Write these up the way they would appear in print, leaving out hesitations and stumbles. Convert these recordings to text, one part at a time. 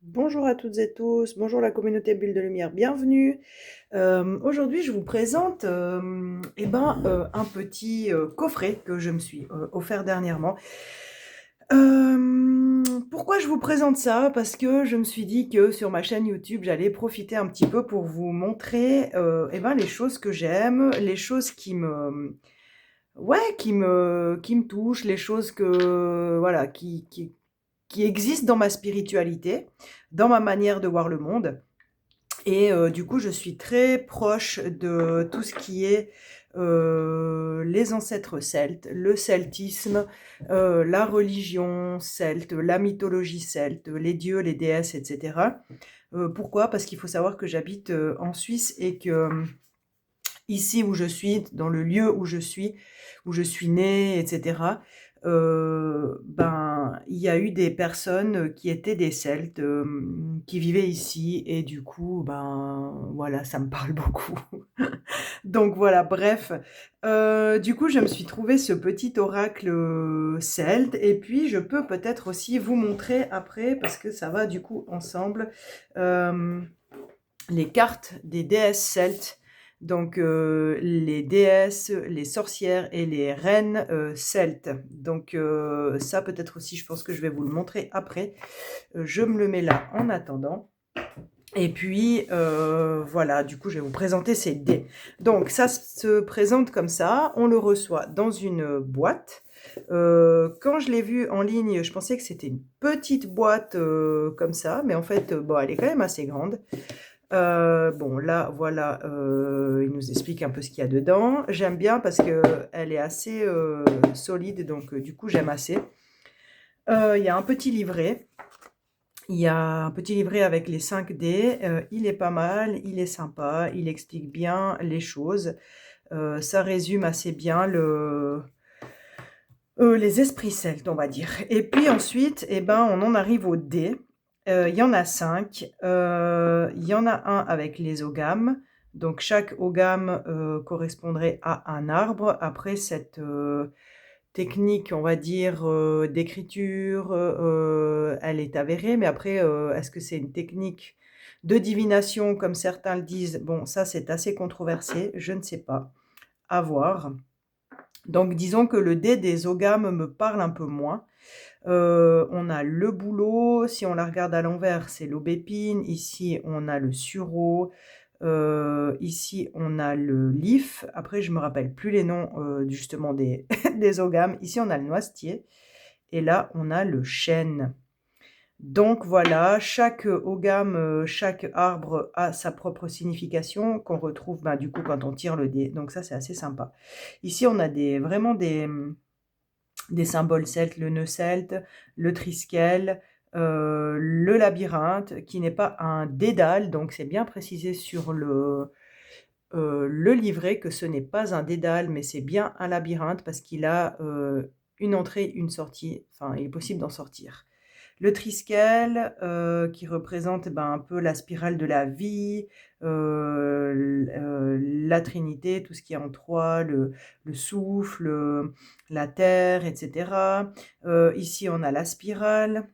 Bonjour à toutes et tous, bonjour la communauté Bulle de Lumière, bienvenue. Aujourd'hui, je vous présente un petit coffret que je me suis offert dernièrement. Pourquoi je vous présente ça? Parce que je me suis dit que sur ma chaîne YouTube, j'allais profiter un petit peu pour vous montrer les choses que j'aime, les choses qui me touchent, les choses voilà, qui existent dans ma spiritualité, dans ma manière de voir le monde. Et du coup, je suis très proche de tout ce qui est les ancêtres celtes, le celtisme, la religion celte, la mythologie celte, les dieux, les déesses, etc. Pourquoi? Parce qu'il faut savoir que j'habite en Suisse et que ici où je suis, dans le lieu où je suis née, etc., il y a eu des personnes qui étaient des Celtes, qui vivaient ici et du coup, voilà, ça me parle beaucoup. Donc voilà, bref. Du coup, je me suis trouvé ce petit oracle celte et puis je peux peut-être aussi vous montrer après, parce que ça va du coup ensemble, euh, les cartes des déesses celtes. Donc les déesses, les sorcières et les reines celtes. Donc ça peut-être aussi, je pense que je vais vous le montrer après. Je me le mets là en attendant. Et puis voilà, du coup je vais vous présenter ces dés. Donc ça se présente comme ça, on le reçoit dans une boîte. Quand je l'ai vu en ligne, je pensais que c'était une petite boîte comme ça, mais en fait, bon, elle est quand même assez grande. Bon, là, voilà, il nous explique un peu ce qu'il y a dedans. J'aime bien parce que elle est assez solide, donc du coup, j'aime assez. Il y a un petit livret. Il y a un petit livret avec les 5 dés. Il est pas mal, il est sympa, il explique bien les choses. Ça résume assez bien les esprits celtes, on va dire. Et puis ensuite, on en arrive aux dés. Il y en a 5. Il y en a un avec les ogames. Donc chaque ogame correspondrait à un arbre. Après cette technique, on va dire, d'écriture, elle est avérée. Mais après, est-ce que c'est une technique de divination, comme certains le disent? Bon, ça c'est assez controversé, je ne sais pas. À voir. Donc disons que le dé des ogames me parle un peu moins. On a le bouleau, si on la regarde à l'envers, c'est l'aubépine. Ici, on a le sureau. Ici, on a le lif. Après, je me rappelle plus les noms justement des, des ogames. Ici, on a le noisetier. Et là, on a le chêne. Donc voilà, chaque ogame, chaque arbre a sa propre signification qu'on retrouve du coup quand on tire le dé. Donc ça, c'est assez sympa. Ici, on a vraiment des symboles celtes, le nœud celte, le triskel, le labyrinthe, qui n'est pas un dédale, donc c'est bien précisé sur le livret que ce n'est pas un dédale, mais c'est bien un labyrinthe parce qu'il a une entrée, une sortie, enfin il est possible d'en sortir. Le triskel qui représente un peu la spirale de la vie, la Trinité, tout ce qui est en trois, le souffle, la terre, etc. Ici, on a la spirale,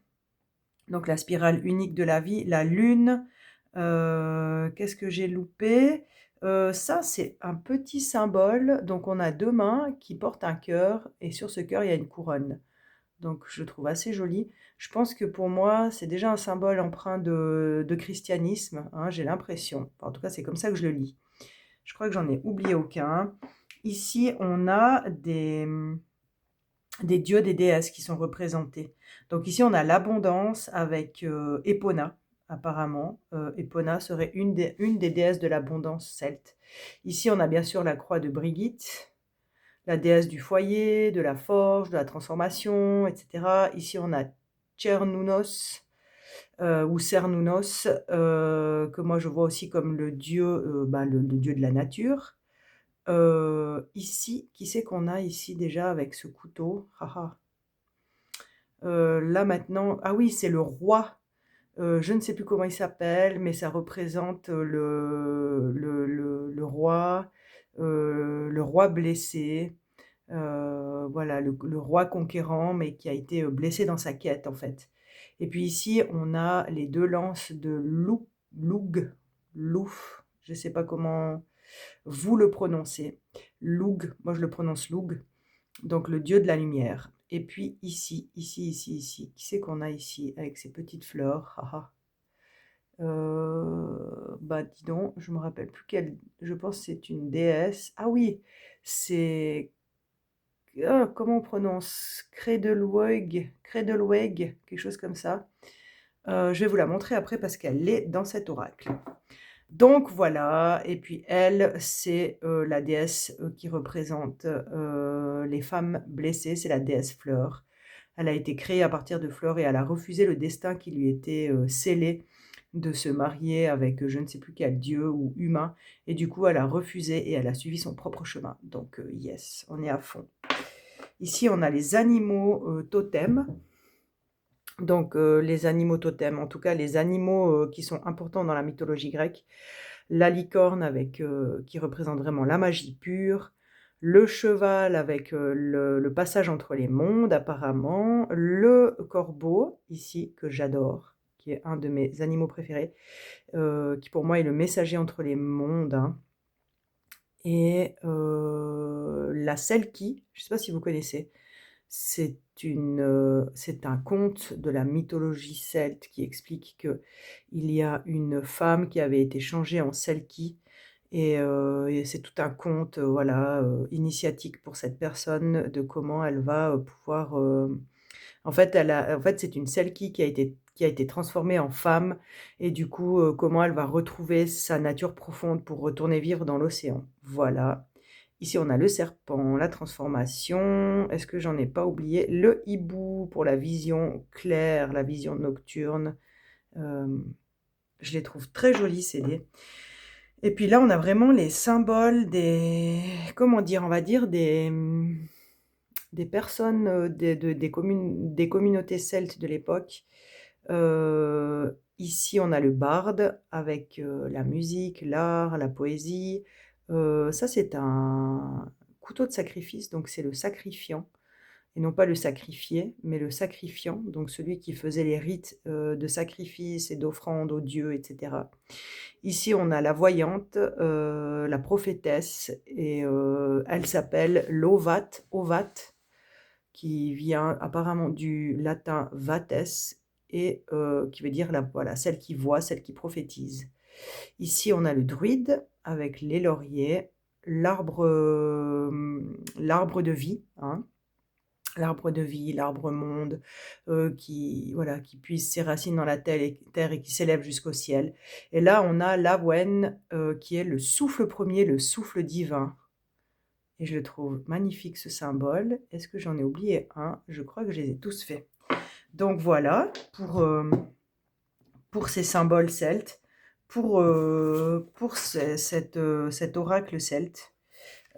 donc la spirale unique de la vie, la lune. Qu'est-ce que j'ai loupé? Ça, c'est un petit symbole. Donc, on a deux mains qui portent un cœur et sur ce cœur, il y a une couronne. Donc je le trouve assez joli. Je pense que pour moi, c'est déjà un symbole empreint de christianisme, hein, j'ai l'impression. Enfin, en tout cas, c'est comme ça que je le lis. Je crois que j'en ai oublié aucun. Ici, on a des dieux, des déesses qui sont représentés. Donc ici, on a l'abondance avec Epona, apparemment. Epona serait une des déesses de l'abondance celte. Ici, on a bien sûr la croix de Brigitte, la déesse du foyer, de la forge, de la transformation, etc. Ici, on a Cernunnos ou Cernunnos, que moi je vois aussi comme le dieu, le dieu de la nature. Ici, qui c'est qu'on a ici déjà avec ce couteau? Là maintenant, ah oui, c'est le roi. Je ne sais plus comment il s'appelle, mais ça représente le roi blessé. Voilà, le roi conquérant, mais qui a été blessé dans sa quête, en fait. Et puis ici, on a les 2 lances de Louf, je ne sais pas comment vous le prononcez. Loug, moi je le prononce Loug, donc le dieu de la lumière. Et puis ici, qui c'est qu'on a ici avec ces petites fleurs? Haha. Bah dis donc, je me rappelle plus quelle. Je pense que c'est une déesse. Ah oui, c'est comment on prononce? Credelweg, quelque chose comme ça. Je vais vous la montrer après parce qu'elle est dans cet oracle. Donc voilà, et puis elle, c'est la déesse qui représente les femmes blessées, c'est la déesse Fleur. Elle a été créée à partir de fleurs et elle a refusé le destin qui lui était scellé de se marier avec je ne sais plus quel dieu ou humain. Et du coup, elle a refusé et elle a suivi son propre chemin. Donc yes, on est à fond. Ici, on a les animaux totems. Donc les animaux totems, en tout cas les animaux qui sont importants dans la mythologie grecque. La licorne avec, qui représente vraiment la magie pure. Le cheval avec le passage entre les mondes apparemment. Le corbeau, ici, que j'adore, qui est un de mes animaux préférés, qui pour moi est le messager entre les mondes, hein. Et la selkie, je ne sais pas si vous connaissez, c'est un conte de la mythologie celte qui explique qu'il y a une femme qui avait été changée en selkie et c'est tout un conte, voilà, initiatique pour cette personne de comment elle va, pouvoir, en fait, c'est une selkie qui a été transformée en femme et du coup, comment elle va retrouver sa nature profonde pour retourner vivre dans l'océan. Voilà. Ici, on a le serpent, la transformation. Est-ce que j'en ai pas oublié? Le hibou pour la vision claire, la vision nocturne. Je les trouve très jolis, ces dés. Et puis là, on a vraiment les symboles des... Comment dire? On va dire des personnes, des communautés celtes de l'époque. Ici, on a le barde avec la musique, l'art, la poésie. Ça, c'est un couteau de sacrifice, donc c'est le sacrifiant, et non pas le sacrifié, mais le sacrifiant, donc celui qui faisait les rites de sacrifice et d'offrande aux dieux, etc. Ici, on a la voyante, la prophétesse, et elle s'appelle l'Ovat, qui vient apparemment du latin vates, et qui veut dire voilà, celle qui voit, celle qui prophétise. Ici, on a le druide avec les lauriers, l'arbre de vie, hein, l'arbre de vie, l'arbre monde, qui, voilà, qui puise ses racines dans la terre et qui s'élève jusqu'au ciel. Et là, on a l'Awen, qui est le souffle premier, le souffle divin. Et je le trouve magnifique, ce symbole. Est-ce que j'en ai oublié un? Je crois que je les ai tous faits. Donc voilà, pour ces symboles celtes, pour cet oracle celte.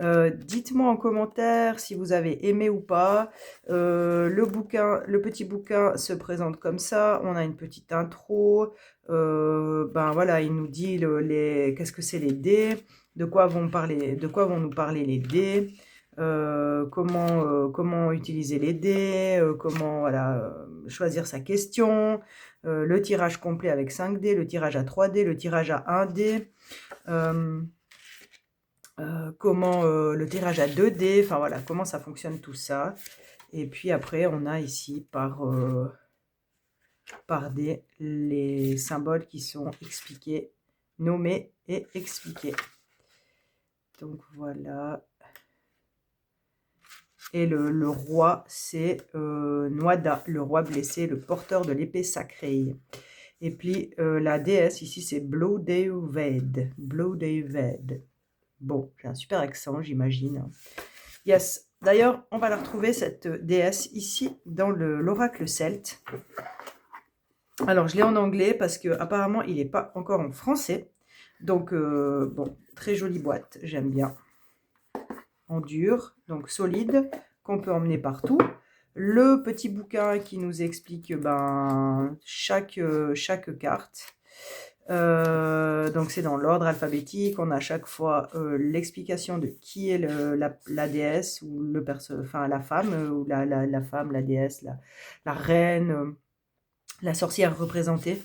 Dites-moi en commentaire si vous avez aimé ou pas. Le petit bouquin se présente comme ça. On a une petite intro. Ben voilà, il nous dit qu'est-ce que c'est les dés, de quoi vont nous parler les dés, comment utiliser les dés, comment voilà, choisir sa question, le tirage complet avec 5 dés, le tirage à 3 dés, le tirage à 1 dé. Comment le tirage à 2 dés, enfin voilà, comment ça fonctionne tout ça. Et puis après, on a ici par dés les symboles qui sont expliqués, nommés et expliqués. Donc voilà. Et le roi, c'est Nuada, le roi blessé, le porteur de l'épée sacrée. Et puis la déesse, ici, c'est Blodeuwed. Blodeuwed. Bon, j'ai un super accent, j'imagine. Yes. D'ailleurs, on va la retrouver, cette déesse, ici, dans l'oracle celte. Alors, je l'ai en anglais parce qu'apparemment, il n'est pas encore en français. Donc, bon, très jolie boîte, j'aime bien. En dur, donc solide, qu'on peut emmener partout. Le petit bouquin qui nous explique chaque carte. Donc c'est dans l'ordre alphabétique, on a à chaque fois l'explication de qui est la déesse ou enfin la femme, ou la femme, la déesse, la reine, la sorcière représentée.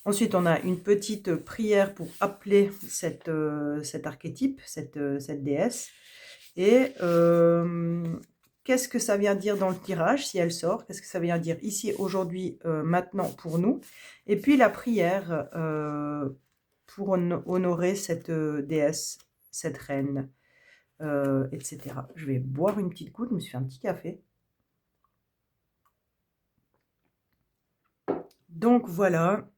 Ensuite, on a une petite prière pour appeler cet archétype, cette déesse. Et qu'est-ce que ça vient dire dans le tirage, si elle sort? Qu'est-ce que ça vient dire ici, aujourd'hui, maintenant, pour nous? Et puis la prière pour honorer cette déesse, cette reine, etc. Je vais boire une petite goutte, je me suis fait un petit café. Donc voilà,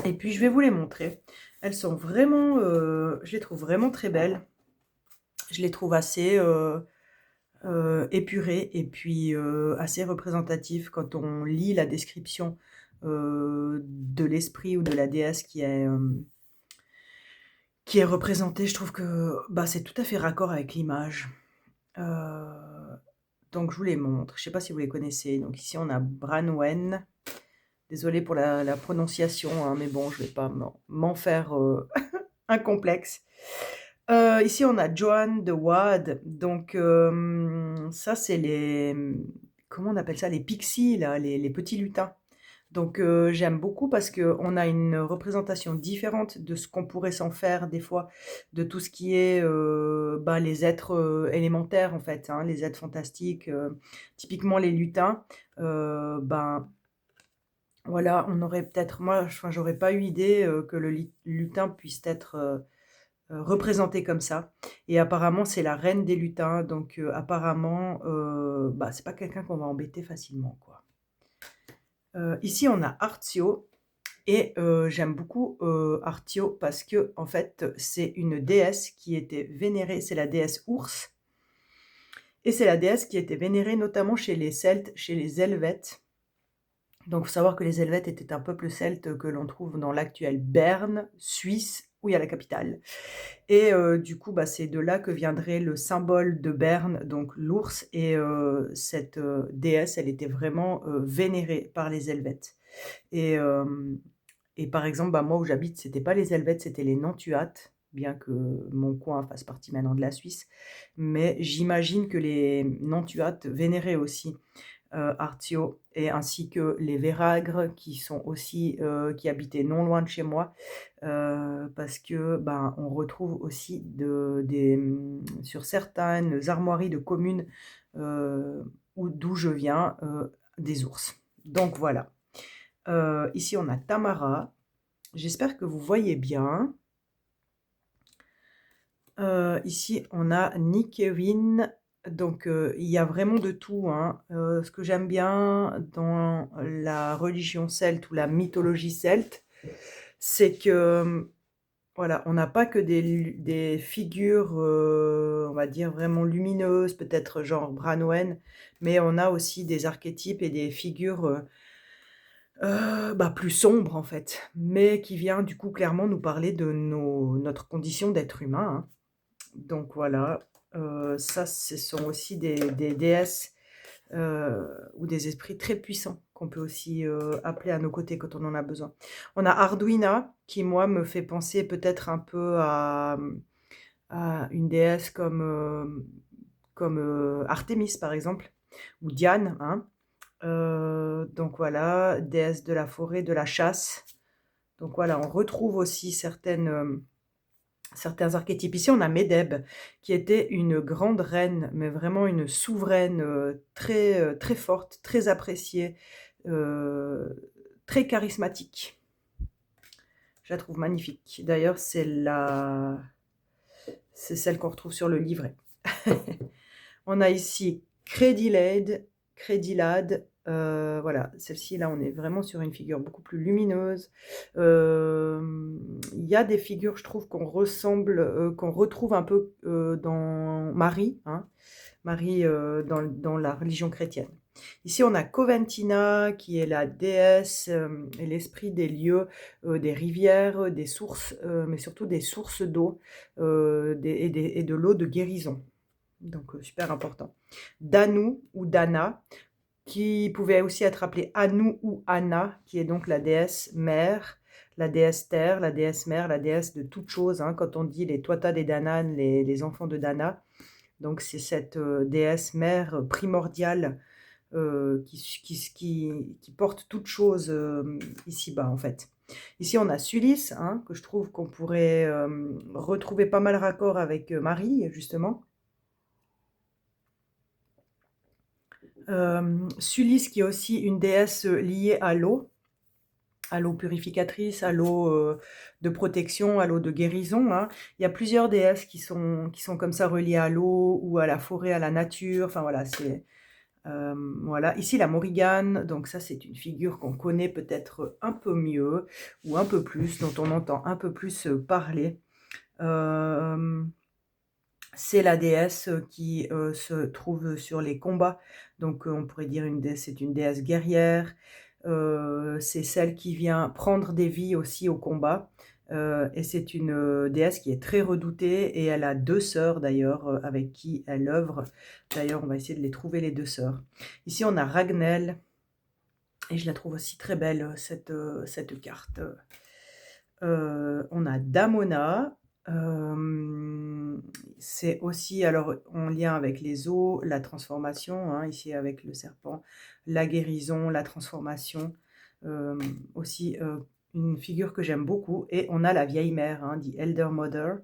et puis je vais vous les montrer. Elles sont vraiment, je les trouve vraiment très belles. Je les trouve assez épurées et puis assez représentatives quand on lit la description de l'esprit ou de la déesse qui est représentée. Je trouve que bah, c'est tout à fait raccord avec l'image. Donc je vous les montre. Je ne sais pas si vous les connaissez. Donc ici on a Branwen. Désolée pour la prononciation, hein, mais bon, je ne vais pas m'en faire un complexe. Ici, on a Joan de Wad. Donc, ça, c'est les... Comment on appelle ça? Les pixies, là, les petits lutins. Donc, j'aime beaucoup parce qu'on a une représentation différente de ce qu'on pourrait s'en faire, des fois, de tout ce qui est bah, les êtres élémentaires, en fait, hein, les êtres fantastiques. Typiquement, les lutins, ben... Voilà, on aurait peut-être, moi, enfin, j'aurais pas eu idée que le lutin puisse être représenté comme ça. Et apparemment, c'est la reine des lutins, donc apparemment, bah, c'est pas quelqu'un qu'on va embêter facilement, quoi. Ici, on a Artio, et j'aime beaucoup Artio parce que, en fait, c'est une déesse qui était vénérée, c'est la déesse ours, et c'est la déesse qui était vénérée notamment chez les Celtes, chez les Helvètes. Donc, il faut savoir que les Helvètes étaient un peuple celte que l'on trouve dans l'actuelle Berne, Suisse, où il y a la capitale. Et du coup, bah, c'est de là que viendrait le symbole de Berne, donc l'ours. Et cette déesse, elle était vraiment vénérée par les Helvètes. Et, par exemple, bah, moi où j'habite, c'était pas les Helvètes, c'était les Nantuates, bien que mon coin fasse partie maintenant de la Suisse. Mais j'imagine que les Nantuates vénéraient aussi Artio, et ainsi que les Véragres qui sont aussi qui habitaient non loin de chez moi, parce que ben on retrouve aussi sur certaines armoiries de communes d'où je viens des ours. Donc voilà. Ici on a Tamara. J'espère que vous voyez bien. Ici on a Nikewin. Donc, il y a vraiment de tout, hein. Ce que j'aime bien dans la religion celte ou la mythologie celte, c'est que, voilà, on n'a pas que des figures, on va dire, vraiment lumineuses, peut-être genre Branwen, mais on a aussi des archétypes et des figures bah, plus sombres, en fait, mais qui vient du coup clairement nous parler de notre condition d'être humain, hein. Donc voilà, ça, ce sont aussi des déesses ou des esprits très puissants qu'on peut aussi appeler à nos côtés quand on en a besoin. On a Arduina qui, moi, me fait penser peut-être un peu à une déesse comme Artémis, par exemple, ou Diane, hein. Donc voilà, déesse de la forêt, de la chasse. Donc voilà, on retrouve aussi certains archétypes. Ici, on a Médeb, qui était une grande reine, mais vraiment une souveraine très, très forte, très appréciée, euh, très charismatique. Je la trouve magnifique. D'ailleurs, c'est celle qu'on retrouve sur le livret. On a ici Crédilade, voilà, celle-ci, là, on est vraiment sur une figure beaucoup plus lumineuse. Il y a des figures, je trouve, qu'on retrouve un peu dans Marie, hein, Marie dans la religion chrétienne. Ici, on a Coventina, qui est la déesse et l'esprit des lieux, des rivières, des sources, mais surtout des sources d'eau et de l'eau de guérison. Donc, super important. Danu ou Dana, qui pouvait aussi être appelée Anu ou Anna, qui est donc la déesse mère, la déesse terre, la déesse mère, la déesse de toutes choses, hein, quand on dit les Tuatha des Danann, les enfants de Dana. Donc c'est cette déesse mère primordiale qui porte toute chose ici-bas, en fait. Ici, on a Sulis, hein, que je trouve qu'on pourrait retrouver pas mal raccord avec Marie, justement. Sulis, qui est aussi une déesse liée à l'eau purificatrice, à l'eau de protection, à l'eau de guérison, hein. Il y a plusieurs déesses qui sont comme ça reliées à l'eau ou à la forêt, à la nature. Enfin voilà, c'est voilà. Ici la Morrigan, donc ça c'est une figure qu'on connaît peut-être un peu mieux ou un peu plus, dont on entend un peu plus parler. Euh, c'est la déesse qui se trouve sur les combats. Donc on pourrait dire c'est une déesse guerrière. C'est celle qui vient prendre des vies aussi au combat. Et c'est une déesse qui est très redoutée. Et elle a 2 sœurs d'ailleurs avec qui elle œuvre. D'ailleurs, on va essayer de les trouver, les 2 sœurs. Ici, on a Ragnell. Et je la trouve aussi très belle, cette carte. On a Damona. C'est aussi alors en lien avec les eaux, la transformation, hein, ici avec le serpent, la guérison, la transformation. Aussi une figure que j'aime beaucoup. Et on a la vieille mère, hein, dit Elder Mother.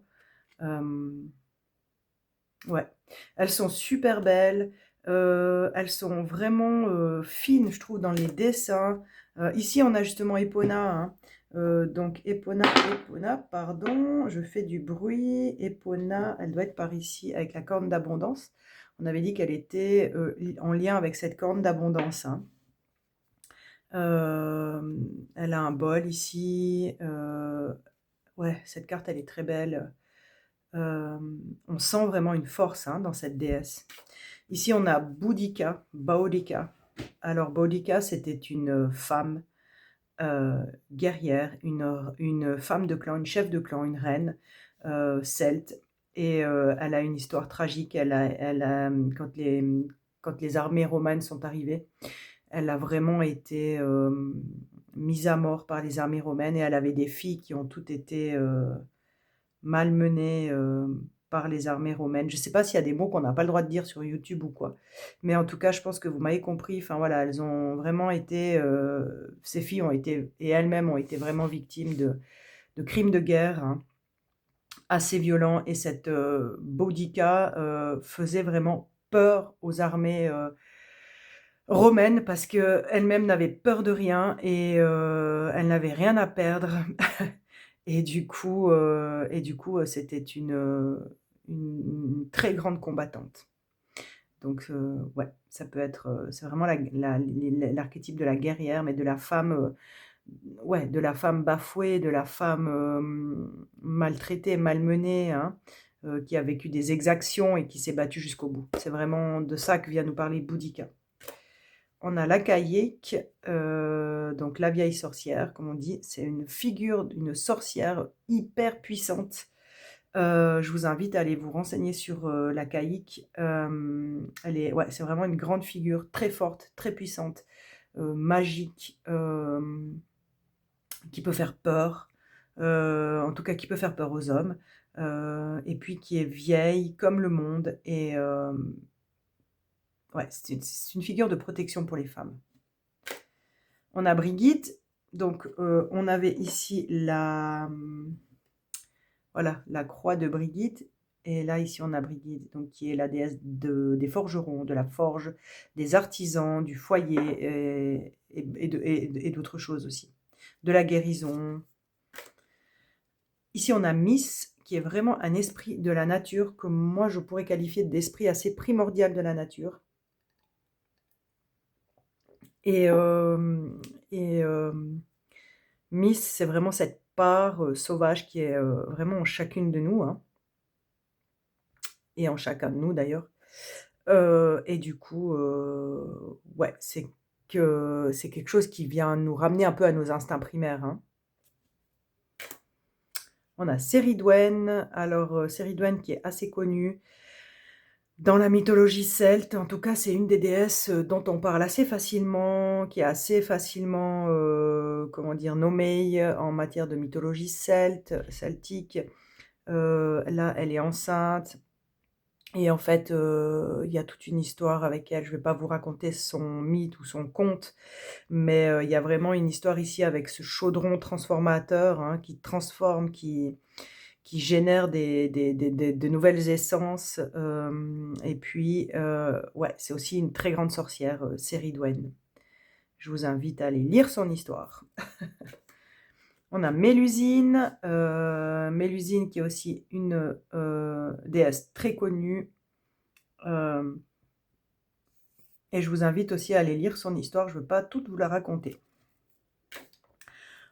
Ouais, elles sont super belles. Elles sont vraiment fines, je trouve, dans les dessins. Ici, on a justement Epona, hein. Donc, Epona, pardon, je fais du bruit. Epona, elle doit être par ici avec la corne d'abondance. On avait dit qu'elle était en lien avec cette corne d'abondance, hein. Elle a un bol ici. Ouais, cette carte, elle est très belle. On sent vraiment une force, hein, dans cette déesse. Ici, on a Boudica. Alors, Boudica, c'était une femme guerrière, une femme de clan, une chef de clan, une reine celte. Et elle a une histoire tragique. Quand les armées romaines sont arrivées, elle a vraiment été mise à mort par les armées romaines. Et elle avait des filles qui ont toutes été malmenées par les armées romaines. Je ne sais pas s'il y a des mots qu'on n'a pas le droit de dire sur YouTube ou quoi. Mais en tout cas, je pense que vous m'avez compris. Enfin voilà, elles ont vraiment été, ces filles ont été, et elles-mêmes ont été vraiment victimes de crimes de guerre, hein, assez violents. Et cette Boudica faisait vraiment peur aux armées romaines parce qu'elle-même n'avait peur de rien et elle n'avait rien à perdre. Et du coup, c'était une très grande combattante. Donc, ouais, ça peut être, c'est vraiment l'archétype de la guerrière, mais de la femme, ouais, de la femme bafouée, de la femme maltraitée, malmenée, hein, qui a vécu des exactions et qui s'est battue jusqu'au bout. C'est vraiment de ça que vient nous parler Boudica. On a l'Achaïque, donc la vieille sorcière, comme on dit. C'est une figure d'une sorcière hyper puissante. Je vous invite à aller vous renseigner sur l'Achaïque. Ouais, c'est vraiment une grande figure, très forte, très puissante, magique, qui peut faire peur. En tout cas, qui peut faire peur aux hommes. Et puis qui est vieille comme le monde. Et ouais, c'est une figure de protection pour les femmes. On a Brigitte, donc on avait ici voilà, la croix de Brigitte, et là ici on a Brigitte, donc qui est la déesse des forgerons, de la forge, des artisans, du foyer et d'autres choses aussi, de la guérison. Ici on a Miss, qui est vraiment un esprit de la nature, que moi je pourrais qualifier d'esprit assez primordial de la nature. Et, Miss, c'est vraiment cette part sauvage qui est vraiment en chacune de nous, hein, et en chacun de nous d'ailleurs. Et du coup, ouais, c'est quelque chose qui vient nous ramener un peu à nos instincts primaires, hein. On a Céridwen. Alors, Céridwen qui est assez connue dans la mythologie celte. En tout cas, c'est une des déesses dont on parle assez facilement, qui est assez facilement, comment dire, nommée en matière de mythologie celtique. Là, elle est enceinte. Et en fait, il y a toute une histoire avec elle. Je ne vais pas vous raconter son mythe ou son conte, mais il y a vraiment une histoire ici avec ce chaudron transformateur, hein, qui transforme, qui génère de nouvelles essences. Et puis, ouais, c'est aussi une très grande sorcière, Céridwen. Je vous invite à aller lire son histoire. On a Mélusine, Mélusine qui est aussi une déesse très connue. Et je vous invite aussi à aller lire son histoire, je ne veux pas toute vous la raconter.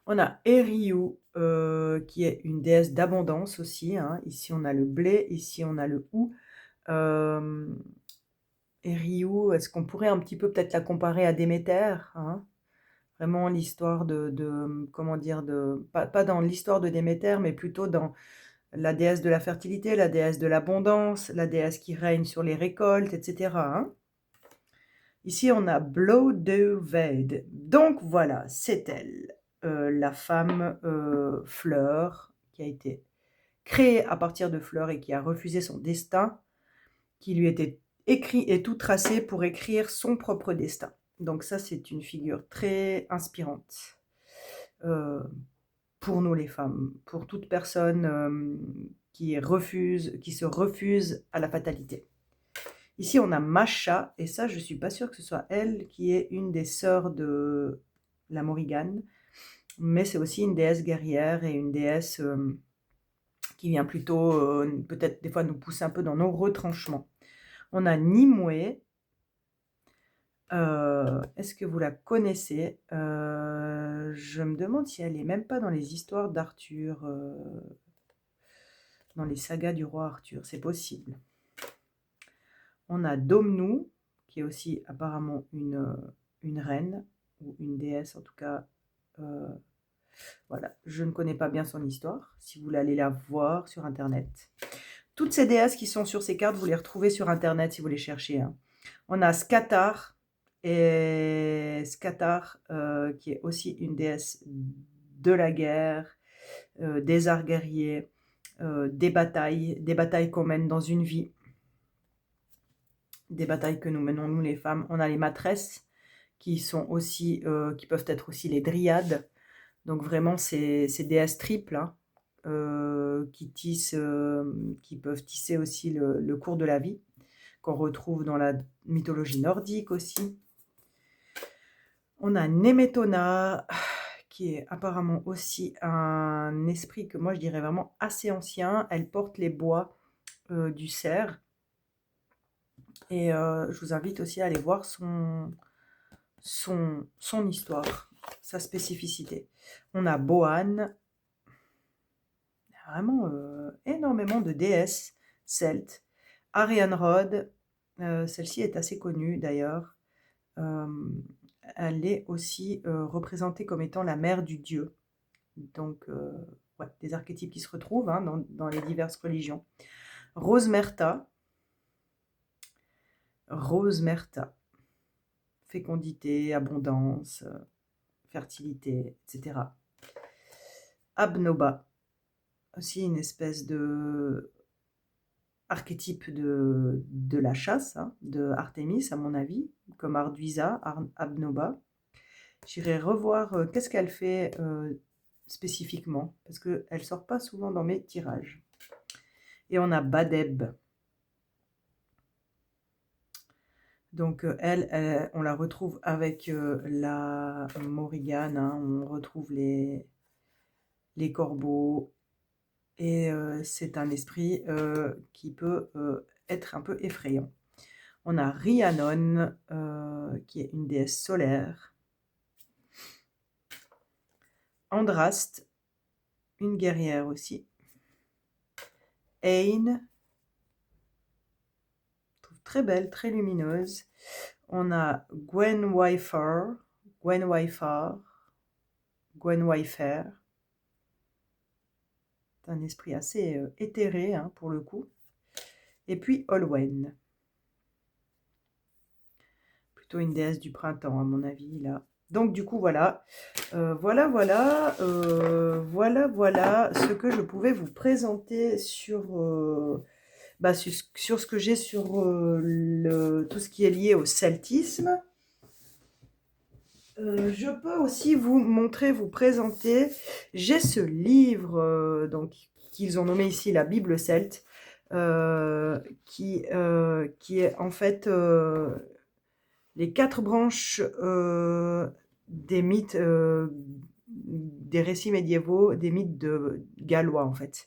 On a Eriu, qui est une déesse d'abondance aussi, hein. Ici on a le blé, ici on a le hou. Eriu, est-ce qu'on pourrait un petit peu peut-être la comparer à Déméter, hein? Vraiment l'histoire comment dire, pas dans l'histoire de Déméter, mais plutôt dans la déesse de la fertilité, la déesse de l'abondance, la déesse qui règne sur les récoltes, etc., hein. Ici, on a Blodeuwedd. Donc voilà, c'est elle, la femme fleur, qui a été créée à partir de fleurs et qui a refusé son destin, qui lui était écrit et tout tracé pour écrire son propre destin. Donc ça, c'est une figure très inspirante pour nous les femmes, pour toute personne qui se refuse à la fatalité. Ici, on a Masha, et ça, je ne suis pas sûre que ce soit elle qui est une des sœurs de la Morrigan, mais c'est aussi une déesse guerrière et une déesse qui vient plutôt, peut-être des fois, nous pousser un peu dans nos retranchements. On a Nimue. Est-ce que vous la connaissez? Je me demande si elle n'est même pas dans les histoires d'Arthur, dans les sagas du roi Arthur, c'est possible. On a Domnou, qui est aussi apparemment une reine, ou une déesse en tout cas. Voilà, je ne connais pas bien son histoire, si vous voulez aller la voir sur Internet. Toutes ces déesses qui sont sur ces cartes, vous les retrouvez sur Internet si vous les cherchez, hein. On a Scathar, et Scathar, qui est aussi une déesse de la guerre, des arts guerriers, des batailles qu'on mène dans une vie, des batailles que nous menons, nous les femmes. On a les matresses, qui sont aussi, qui peuvent être aussi les dryades. Donc vraiment, ces déesses triples, hein, qui peuvent tisser aussi le cours de la vie, qu'on retrouve dans la mythologie nordique aussi. On a Nemetona, qui est apparemment aussi un esprit que moi je dirais vraiment assez ancien. Elle porte les bois du cerf. Et je vous invite aussi à aller voir son histoire, sa spécificité. On a Boan, vraiment énormément de déesses celtes. Arianrhod, celle-ci est assez connue d'ailleurs. Elle est aussi représentée comme étant la mère du dieu. Donc, ouais, des archétypes qui se retrouvent, hein, dans les diverses religions. Rosmerta, fécondité, abondance, fertilité, etc. Abnoba, aussi une espèce de archétype de la chasse, hein, de Artémis à mon avis, comme Arduisa, Abnoba. J'irai revoir qu'est-ce qu'elle fait spécifiquement, parce qu'elle ne sort pas souvent dans mes tirages. Et on a Badeb. Donc elle, on la retrouve avec la Morrigan, hein, on retrouve les corbeaux, et c'est un esprit qui peut être un peu effrayant. On a Rhiannon, qui est une déesse solaire. Andraste, une guerrière aussi. Ain, très belle, très lumineuse. On a Gwenwyfer, c'est un esprit assez éthéré, hein, pour le coup. Et puis Olwen, plutôt une déesse du printemps à mon avis là. Donc du coup voilà, voilà ce que je pouvais vous présenter sur bah, sur ce que j'ai sur tout ce qui est lié au celtisme. Je peux aussi vous montrer, vous présenter, j'ai ce livre donc, qu'ils ont nommé ici la Bible celte, qui est en fait les 4 branches des mythes, des récits médiévaux, des mythes gallois en fait.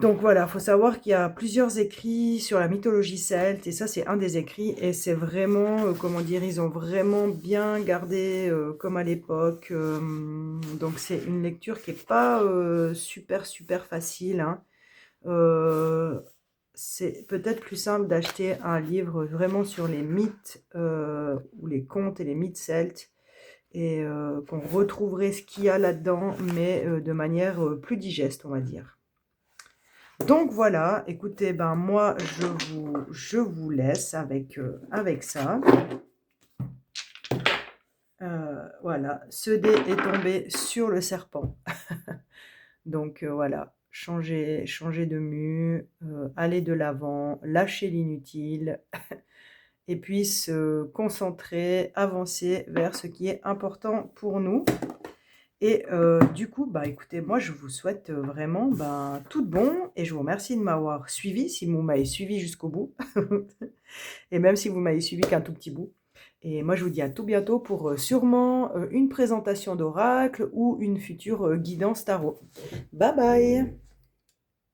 Donc voilà, il faut savoir qu'il y a plusieurs écrits sur la mythologie celte, et ça c'est un des écrits, et c'est vraiment, comment dire, ils ont vraiment bien gardé comme à l'époque, donc c'est une lecture qui n'est pas super super facile, hein. C'est peut-être plus simple d'acheter un livre vraiment sur les mythes ou les contes et les mythes celtes, et qu'on retrouverait ce qu'il y a là-dedans, mais de manière plus digeste, on va dire. Donc voilà, écoutez, ben moi je vous laisse avec, avec ça. Voilà, ce dé est tombé sur le serpent. Donc voilà, changer de mue, aller de l'avant, lâcher l'inutile, et puis se concentrer, avancer vers ce qui est important pour nous. Et du coup, bah écoutez, moi je vous souhaite vraiment tout de bon, et je vous remercie de m'avoir suivi, si vous m'avez suivi jusqu'au bout, et même si vous m'avez suivi qu'un tout petit bout. Et moi je vous dis à tout bientôt pour sûrement une présentation d'oracle ou une future guidance tarot. Bye bye!